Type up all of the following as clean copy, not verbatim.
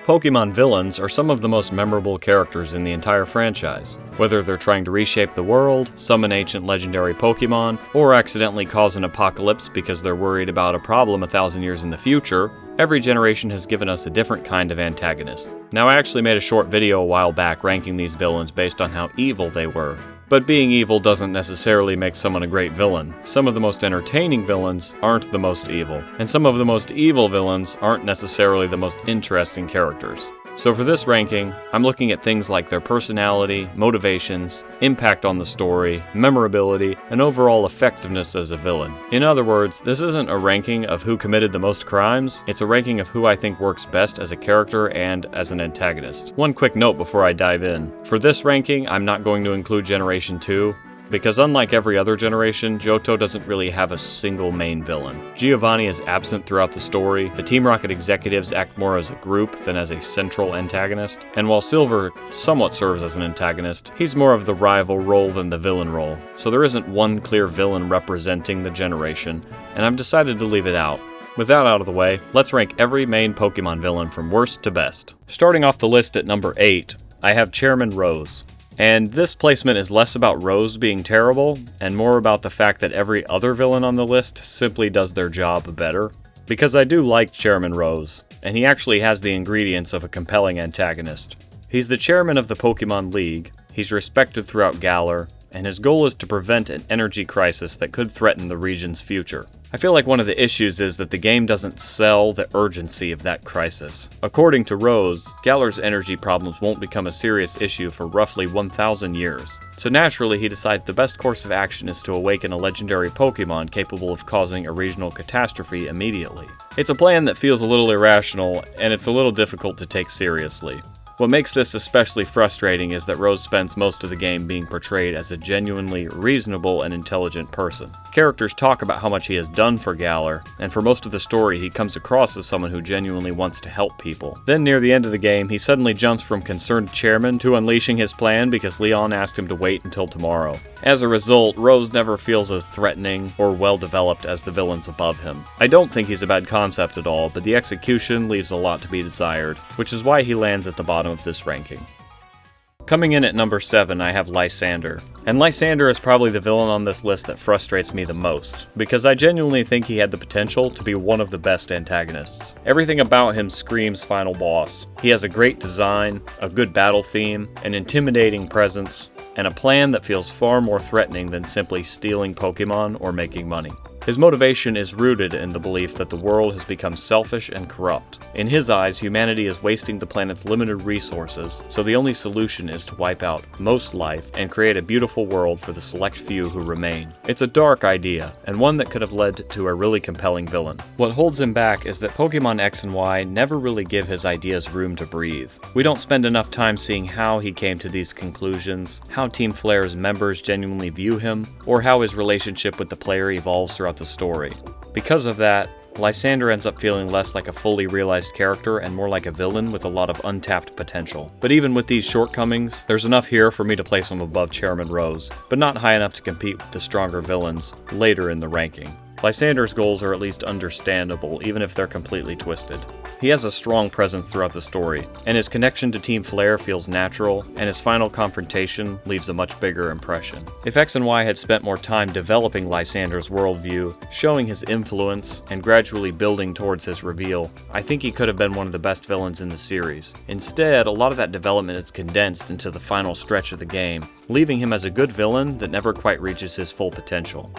Pokémon villains are some of the most memorable characters in the entire franchise. Whether they're trying to reshape the world, summon ancient legendary Pokémon, or accidentally cause an apocalypse because they're worried about a problem 1,000 years in the future, every generation has given us a different kind of antagonist. Now, I actually made a short video a while back ranking these villains based on how evil they were. But being evil doesn't necessarily make someone a great villain. Some of the most entertaining villains aren't the most evil, and some of the most evil villains aren't necessarily the most interesting characters. So for this ranking, I'm looking at things like their personality, motivations, impact on the story, memorability, and overall effectiveness as a villain. In other words, this isn't a ranking of who committed the most crimes, it's a ranking of who I think works best as a character and as an antagonist. One quick note before I dive in. For this ranking, I'm not going to include Generation 2, because unlike every other generation, Johto doesn't really have a single main villain. Giovanni is absent throughout the story, the Team Rocket executives act more as a group than as a central antagonist, and while Silver somewhat serves as an antagonist, he's more of the rival role than the villain role, so there isn't one clear villain representing the generation, and I've decided to leave it out. With that out of the way, let's rank every main Pokemon villain from worst to best. Starting off the list at number 8, I have Chairman Rose. And this placement is less about Rose being terrible, and more about the fact that every other villain on the list simply does their job better. Because I do like Chairman Rose, and he actually has the ingredients of a compelling antagonist. He's the chairman of the Pokemon League, he's respected throughout Galar, and his goal is to prevent an energy crisis that could threaten the region's future. I feel like one of the issues is that the game doesn't sell the urgency of that crisis. According to Rose, Galar's energy problems won't become a serious issue for roughly 1,000 years. So naturally, he decides the best course of action is to awaken a legendary Pokemon capable of causing a regional catastrophe immediately. It's a plan that feels a little irrational, and it's a little difficult to take seriously. What makes this especially frustrating is that Rose spends most of the game being portrayed as a genuinely reasonable and intelligent person. Characters talk about how much he has done for Galar, and for most of the story he comes across as someone who genuinely wants to help people. Then near the end of the game, he suddenly jumps from concerned chairman to unleashing his plan because Leon asked him to wait until tomorrow. As a result, Rose never feels as threatening or well-developed as the villains above him. I don't think he's a bad concept at all, but the execution leaves a lot to be desired, which is why he lands at the bottom of this ranking. Coming in at number 7, I have Lysandre. And Lysandre is probably the villain on this list that frustrates me the most, because I genuinely think he had the potential to be one of the best antagonists. Everything about him screams final boss. He has a great design, a good battle theme, an intimidating presence, and a plan that feels far more threatening than simply stealing Pokemon or making money. His motivation is rooted in the belief that the world has become selfish and corrupt. In his eyes, humanity is wasting the planet's limited resources, so the only solution is to wipe out most life and create a beautiful world for the select few who remain. It's a dark idea, and one that could have led to a really compelling villain. What holds him back is that Pokemon X and Y never really give his ideas room to breathe. We don't spend enough time seeing how he came to these conclusions, how Team Flare's members genuinely view him, or how his relationship with the player evolves throughout the story. Because of that, Lysandre ends up feeling less like a fully realized character and more like a villain with a lot of untapped potential. But even with these shortcomings, there's enough here for me to place him above Chairman Rose, but not high enough to compete with the stronger villains later in the ranking. Lysandre's goals are at least understandable, even if they're completely twisted. He has a strong presence throughout the story, and his connection to Team Flare feels natural, and his final confrontation leaves a much bigger impression. If X and Y had spent more time developing Lysandre's worldview, showing his influence, and gradually building towards his reveal, I think he could have been one of the best villains in the series. Instead, a lot of that development is condensed into the final stretch of the game, leaving him as a good villain that never quite reaches his full potential.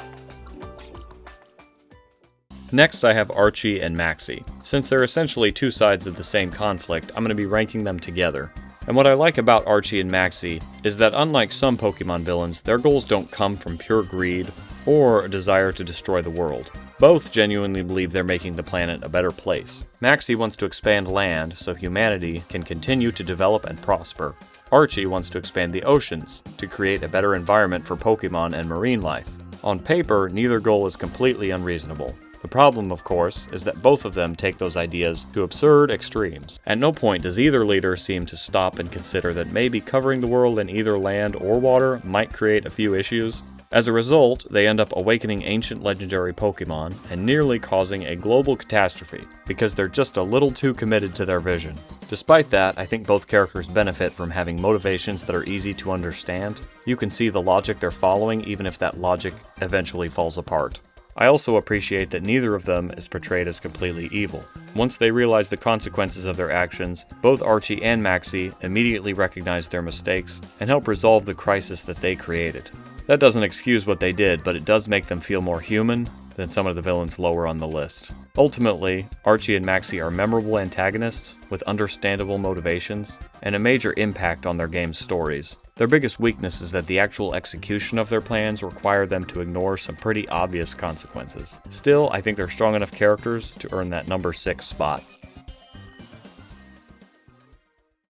Next, I have Archie and Maxie. Since they're essentially two sides of the same conflict, I'm going to be ranking them together. And what I like about Archie and Maxie is that unlike some Pokemon villains, their goals don't come from pure greed or a desire to destroy the world. Both genuinely believe they're making the planet a better place. Maxie wants to expand land so humanity can continue to develop and prosper. Archie wants to expand the oceans to create a better environment for Pokemon and marine life. On paper, neither goal is completely unreasonable. The problem, of course, is that both of them take those ideas to absurd extremes. At no point does either leader seem to stop and consider that maybe covering the world in either land or water might create a few issues. As a result, they end up awakening ancient legendary Pokémon and nearly causing a global catastrophe because they're just a little too committed to their vision. Despite that, I think both characters benefit from having motivations that are easy to understand. You can see the logic they're following even if that logic eventually falls apart. I also appreciate that neither of them is portrayed as completely evil. Once they realize the consequences of their actions, both Archie and Maxie immediately recognize their mistakes and help resolve the crisis that they created. That doesn't excuse what they did, but it does make them feel more human than some of the villains lower on the list. Ultimately, Archie and Maxie are memorable antagonists with understandable motivations and a major impact on their game's stories. Their biggest weakness is that the actual execution of their plans require them to ignore some pretty obvious consequences. Still, I think they're strong enough characters to earn that number 6 spot.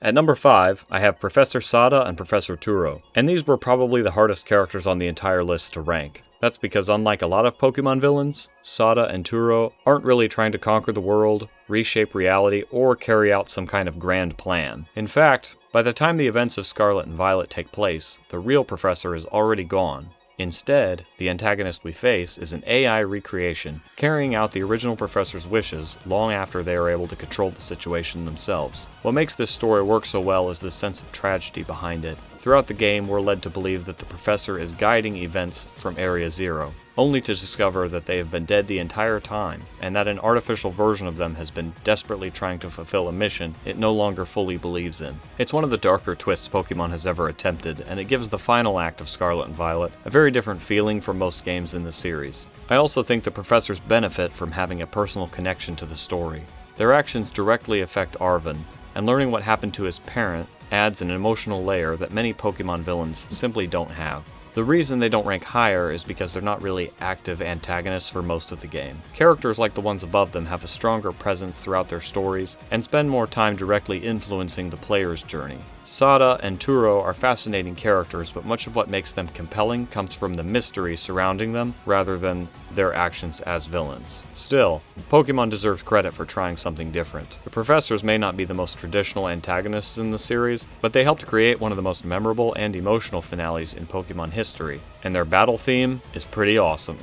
At number 5, I have Professor Sada and Professor Turo, and these were probably the hardest characters on the entire list to rank. That's because unlike a lot of Pokemon villains, Sada and Turo aren't really trying to conquer the world, reshape reality, or carry out some kind of grand plan. In fact, by the time the events of Scarlet and Violet take place, the real professor is already gone. Instead, the antagonist we face is an AI recreation, carrying out the original professor's wishes long after they are able to control the situation themselves. What makes this story work so well is the sense of tragedy behind it. Throughout the game, we're led to believe that the professor is guiding events from Area Zero, only to discover that they have been dead the entire time, and that an artificial version of them has been desperately trying to fulfill a mission it no longer fully believes in. It's one of the darker twists Pokemon has ever attempted, and it gives the final act of Scarlet and Violet a very different feeling from most games in the series. I also think the professors benefit from having a personal connection to the story. Their actions directly affect Arven, and learning what happened to his parent adds an emotional layer that many Pokemon villains simply don't have. The reason they don't rank higher is because they're not really active antagonists for most of the game. Characters like the ones above them have a stronger presence throughout their stories and spend more time directly influencing the player's journey. Sada and Turo are fascinating characters, but much of what makes them compelling comes from the mystery surrounding them rather than their actions as villains. Still, Pokemon deserves credit for trying something different. The professors may not be the most traditional antagonists in the series, but they helped create one of the most memorable and emotional finales in Pokemon history, and their battle theme is pretty awesome.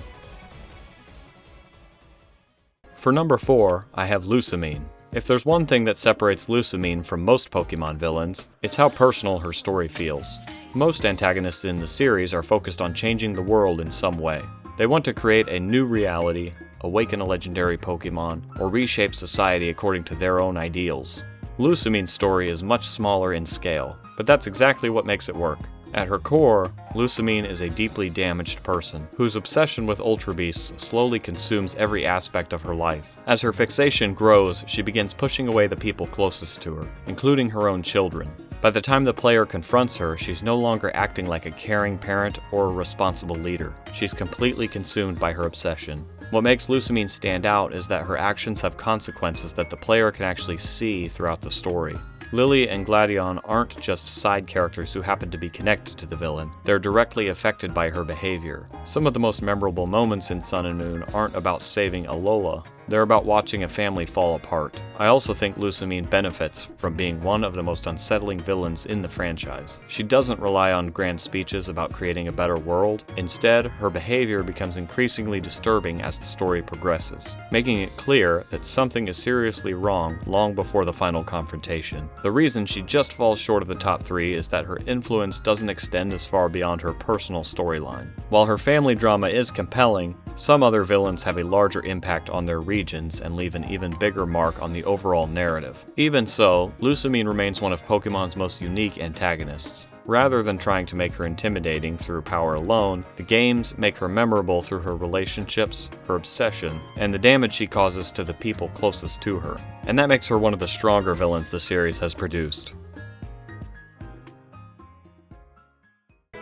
For number 4, I have Lusamine. If there's one thing that separates Lusamine from most Pokemon villains, it's how personal her story feels. Most antagonists in the series are focused on changing the world in some way. They want to create a new reality, awaken a legendary Pokemon, or reshape society according to their own ideals. Lusamine's story is much smaller in scale, but that's exactly what makes it work. At her core, Lusamine is a deeply damaged person, whose obsession with Ultra Beasts slowly consumes every aspect of her life. As her fixation grows, she begins pushing away the people closest to her, including her own children. By the time the player confronts her, she's no longer acting like a caring parent or a responsible leader. She's completely consumed by her obsession. What makes Lusamine stand out is that her actions have consequences that the player can actually see throughout the story. Lily and Gladion aren't just side characters who happen to be connected to the villain, they're directly affected by her behavior. Some of the most memorable moments in Sun and Moon aren't about saving Alola, they're about watching a family fall apart. I also think Lusamine benefits from being one of the most unsettling villains in the franchise. She doesn't rely on grand speeches about creating a better world. Instead, her behavior becomes increasingly disturbing as the story progresses, making it clear that something is seriously wrong long before the final confrontation. The reason she just falls short of the top 3 is that her influence doesn't extend as far beyond her personal storyline. While her family drama is compelling, some other villains have a larger impact on their regions and leave an even bigger mark on the overall narrative. Even so, Lusamine remains one of Pokemon's most unique antagonists. Rather than trying to make her intimidating through power alone, the games make her memorable through her relationships, her obsession, and the damage she causes to the people closest to her. And that makes her one of the stronger villains the series has produced.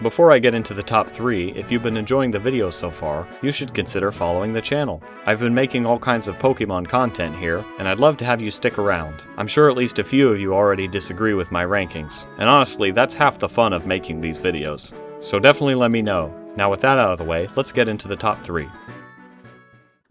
Before I get into the top 3, if you've been enjoying the video so far, you should consider following the channel. I've been making all kinds of Pokemon content here, and I'd love to have you stick around. I'm sure at least a few of you already disagree with my rankings, and honestly, that's half the fun of making these videos. So definitely let me know. Now with that out of the way, let's get into the top 3.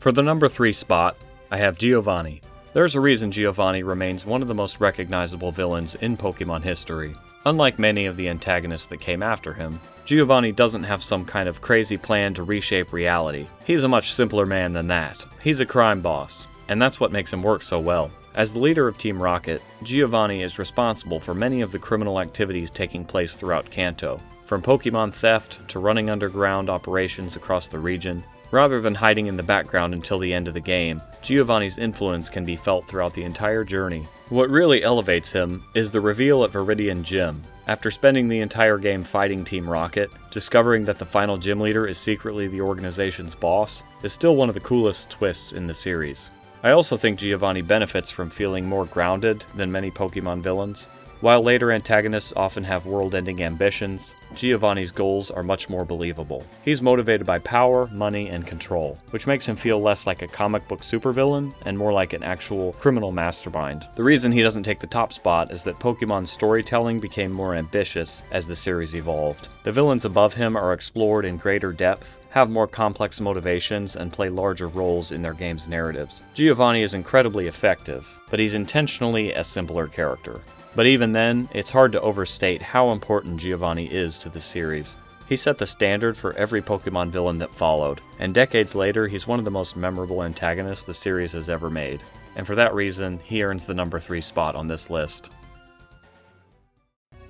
For the number 3 spot, I have Giovanni. There's a reason Giovanni remains one of the most recognizable villains in Pokémon history. Unlike many of the antagonists that came after him, Giovanni doesn't have some kind of crazy plan to reshape reality. He's a much simpler man than that. He's a crime boss, and that's what makes him work so well. As the leader of Team Rocket, Giovanni is responsible for many of the criminal activities taking place throughout Kanto, from Pokémon theft to running underground operations across the region. Rather than hiding in the background until the end of the game, Giovanni's influence can be felt throughout the entire journey. What really elevates him is the reveal at Viridian Gym. After spending the entire game fighting Team Rocket, discovering that the final gym leader is secretly the organization's boss is still one of the coolest twists in the series. I also think Giovanni benefits from feeling more grounded than many Pokémon villains. While later antagonists often have world-ending ambitions, Giovanni's goals are much more believable. He's motivated by power, money, and control, which makes him feel less like a comic book supervillain and more like an actual criminal mastermind. The reason he doesn't take the top spot is that Pokémon's storytelling became more ambitious as the series evolved. The villains above him are explored in greater depth, have more complex motivations, and play larger roles in their game's narratives. Giovanni is incredibly effective, but he's intentionally a simpler character. But even then, it's hard to overstate how important Giovanni is to the series. He set the standard for every Pokémon villain that followed, and decades later, he's one of the most memorable antagonists the series has ever made. And for that reason, he earns the number 3 spot on this list.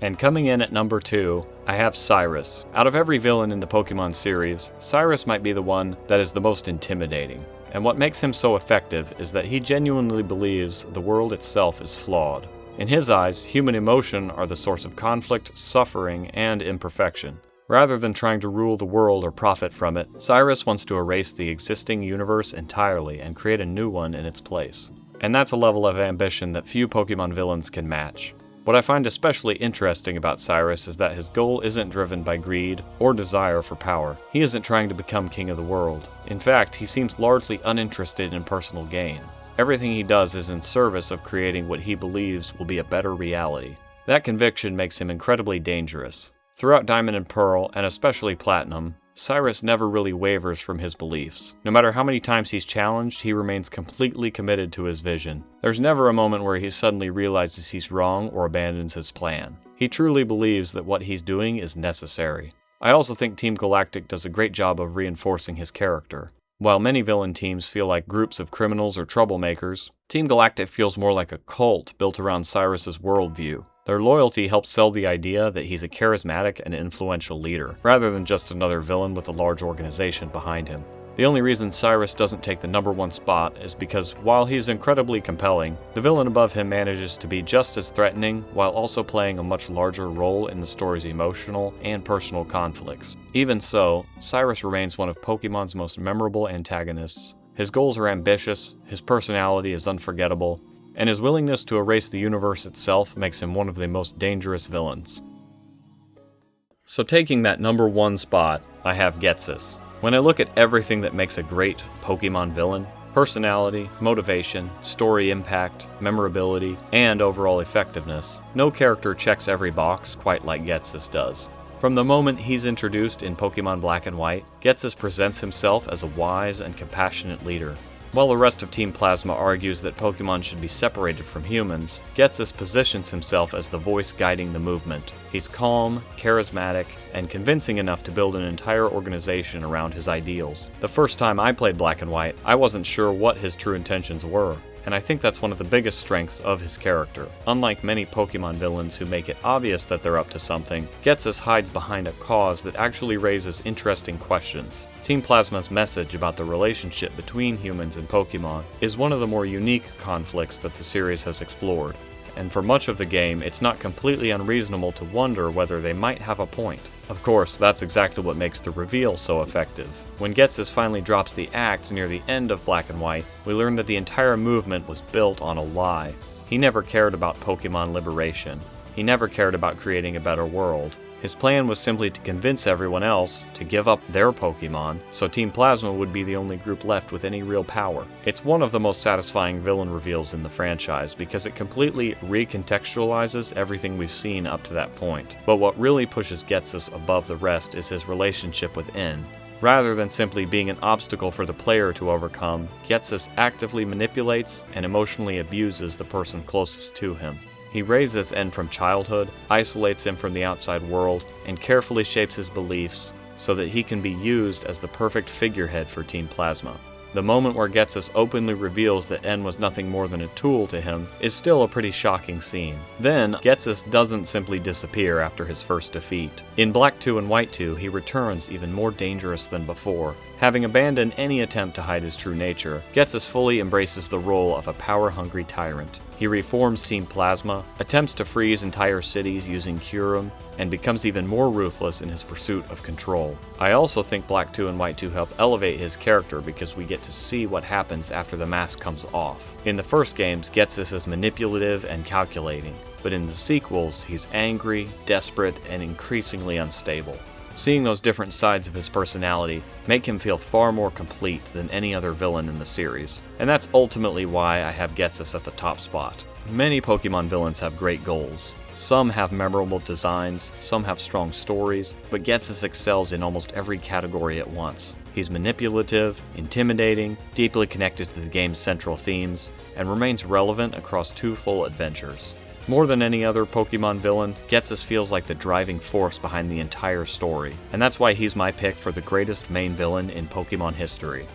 And coming in at number 2, I have Cyrus. Out of every villain in the Pokémon series, Cyrus might be the one that is the most intimidating. And what makes him so effective is that he genuinely believes the world itself is flawed. In his eyes, human emotion are the source of conflict, suffering, and imperfection. Rather than trying to rule the world or profit from it, Cyrus wants to erase the existing universe entirely and create a new one in its place. And that's a level of ambition that few Pokémon villains can match. What I find especially interesting about Cyrus is that his goal isn't driven by greed or desire for power. He isn't trying to become king of the world. In fact, he seems largely uninterested in personal gain. Everything he does is in service of creating what he believes will be a better reality. That conviction makes him incredibly dangerous. Throughout Diamond and Pearl, and especially Platinum, Cyrus never really wavers from his beliefs. No matter how many times he's challenged, he remains completely committed to his vision. There's never a moment where he suddenly realizes he's wrong or abandons his plan. He truly believes that what he's doing is necessary. I also think Team Galactic does a great job of reinforcing his character. While many villain teams feel like groups of criminals or troublemakers, Team Galactic feels more like a cult built around Cyrus's worldview. Their loyalty helps sell the idea that he's a charismatic and influential leader, rather than just another villain with a large organization behind him. The only reason Cyrus doesn't take the number 1 spot is because while he's incredibly compelling, the villain above him manages to be just as threatening while also playing a much larger role in the story's emotional and personal conflicts. Even so, Cyrus remains one of Pokémon's most memorable antagonists. His goals are ambitious, his personality is unforgettable, and his willingness to erase the universe itself makes him one of the most dangerous villains. So taking that number 1 spot, I have Ghetsis. When I look at everything that makes a great Pokémon villain, personality, motivation, story impact, memorability, and overall effectiveness, no character checks every box quite like Ghetsis does. From the moment he's introduced in Pokémon Black and White, Ghetsis presents himself as a wise and compassionate leader. While the rest of Team Plasma argues that Pokémon should be separated from humans, Ghetsis positions himself as the voice guiding the movement. He's calm, charismatic, and convincing enough to build an entire organization around his ideals. The first time I played Black and White, I wasn't sure what his true intentions were, and I think that's one of the biggest strengths of his character. Unlike many Pokémon villains who make it obvious that they're up to something, Ghetsis hides behind a cause that actually raises interesting questions. Team Plasma's message about the relationship between humans and Pokémon is one of the more unique conflicts that the series has explored, and for much of the game, it's not completely unreasonable to wonder whether they might have a point. Of course, that's exactly what makes the reveal so effective. When Ghetsis finally drops the axe near the end of Black and White, we learn that the entire movement was built on a lie. He never cared about Pokémon liberation. He never cared about creating a better world. His plan was simply to convince everyone else to give up their Pokémon, so Team Plasma would be the only group left with any real power. It's one of the most satisfying villain reveals in the franchise because it completely recontextualizes everything we've seen up to that point. But what really pushes Ghetsis above the rest is his relationship with N. Rather than simply being an obstacle for the player to overcome, Ghetsis actively manipulates and emotionally abuses the person closest to him. He raises N from childhood, isolates him from the outside world, and carefully shapes his beliefs so that he can be used as the perfect figurehead for Team Plasma. The moment where Ghetsis openly reveals that N was nothing more than a tool to him is still a pretty shocking scene. Then, Ghetsis doesn't simply disappear after his first defeat. In Black 2 and White 2, he returns even more dangerous than before. Having abandoned any attempt to hide his true nature, Ghetsis fully embraces the role of a power-hungry tyrant. He reforms Team Plasma, attempts to freeze entire cities using Curum, and becomes even more ruthless in his pursuit of control. I also think Black 2 and White 2 help elevate his character because we get to see what happens after the mask comes off. In the first games, Ghetsis is manipulative and calculating, but in the sequels, he's angry, desperate, and increasingly unstable. Seeing those different sides of his personality make him feel far more complete than any other villain in the series, and that's ultimately why I have Ghetsis at the top spot. Many Pokemon villains have great goals. Some have memorable designs, some have strong stories, but Ghetsis excels in almost every category at once. He's manipulative, intimidating, deeply connected to the game's central themes, and remains relevant across 2 full adventures. More than any other Pokemon villain, Ghetsis feels like the driving force behind the entire story, and that's why he's my pick for the greatest main villain in Pokemon history.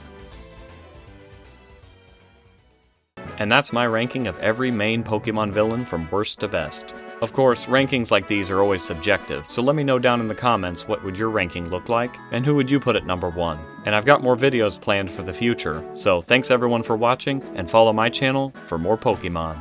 And that's my ranking of every main Pokemon villain from worst to best. Of course, rankings like these are always subjective, so let me know down in the comments what would your ranking look like, and who would you put at number 1. And I've got more videos planned for the future, so thanks everyone for watching, and follow my channel for more Pokemon.